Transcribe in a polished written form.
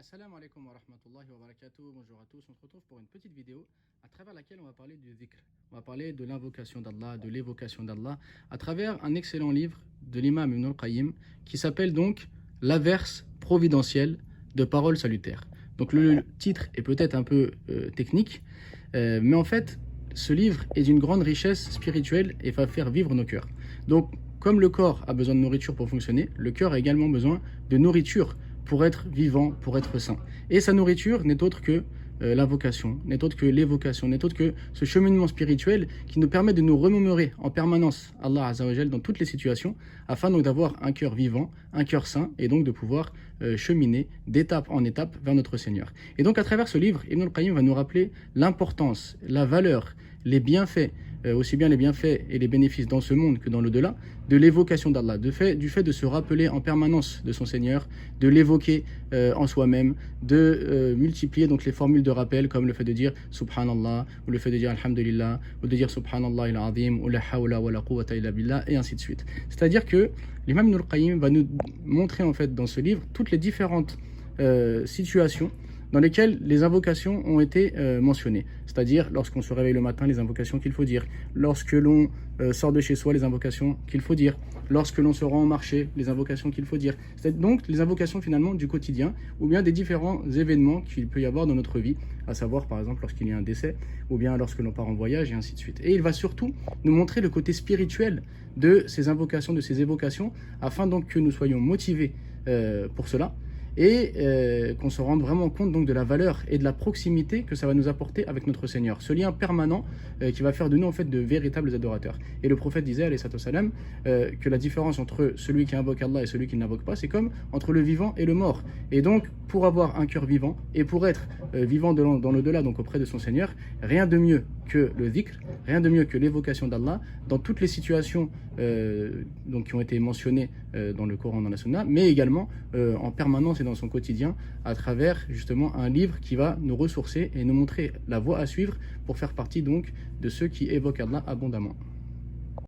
Assalamu alaikum wa rahmatullahi wa barakatuh. Bonjour à tous. On se retrouve pour une petite vidéo à travers laquelle on va parler du dhikr. On va parler de l'invocation d'Allah, de l'évocation d'Allah, à travers un excellent livre de l'imam Ibn al-Qayyim qui s'appelle donc L'averse providentielle de paroles salutaires. Donc le titre est peut-être un peu technique, mais en fait, ce livre est d'une grande richesse spirituelle et va faire vivre nos cœurs. Donc, comme le corps a besoin de nourriture pour fonctionner, le cœur a également besoin de nourriture pour être vivant, pour être sain. Et sa nourriture n'est autre que l'invocation, n'est autre que l'évocation, n'est autre que ce cheminement spirituel qui nous permet de nous remémorer en permanence Allah Azza wa Jal dans toutes les situations, afin donc d'avoir un cœur vivant, un cœur sain, et donc de pouvoir cheminer d'étape en étape vers notre Seigneur. Et donc à travers ce livre, Ibn al-Qayyim va nous rappeler l'importance, la valeur, les bienfaits, aussi bien les bienfaits et les bénéfices dans ce monde que dans l'au-delà, de l'évocation d'Allah, du fait de se rappeler en permanence de son Seigneur, de l'évoquer en soi-même, de multiplier donc les formules de rappel comme le fait de dire Subhanallah, ou le fait de dire Alhamdulillah, ou de dire Subhanallah il-Azim, ou la hawla wa la quwwata illa billah, et ainsi de suite. C'est-à-dire que l'imam Ibn al-Qayyim va nous montrer en fait dans ce livre toutes les différentes situations dans lesquelles les invocations ont été mentionnées. C'est-à-dire lorsqu'on se réveille le matin, les invocations qu'il faut dire. Lorsque l'on sort de chez soi, les invocations qu'il faut dire. Lorsque l'on se rend au marché, les invocations qu'il faut dire. C'est donc les invocations finalement du quotidien ou bien des différents événements qu'il peut y avoir dans notre vie, à savoir par exemple lorsqu'il y a un décès ou bien lorsque l'on part en voyage et ainsi de suite. Et il va surtout nous montrer le côté spirituel de ces invocations, de ces évocations, afin donc que nous soyons motivés pour cela, et qu'on se rende vraiment compte donc de la valeur et de la proximité que ça va nous apporter avec notre Seigneur. Ce lien permanent qui va faire de nous en fait de véritables adorateurs. Et le prophète disait, alayhi salam, que la différence entre celui qui invoque Allah et celui qui ne l'invoque pas, c'est comme entre le vivant et le mort. Et donc, pour avoir un cœur vivant et pour être vivant dans l'au-delà, donc auprès de son Seigneur, rien de mieux que le dhikr, rien de mieux que l'évocation d'Allah dans toutes les situations donc qui ont été mentionnées dans le Coran, dans la Sunna, mais également en permanence et dans son quotidien, à travers justement un livre qui va nous ressourcer et nous montrer la voie à suivre pour faire partie donc de ceux qui évoquent Allah abondamment.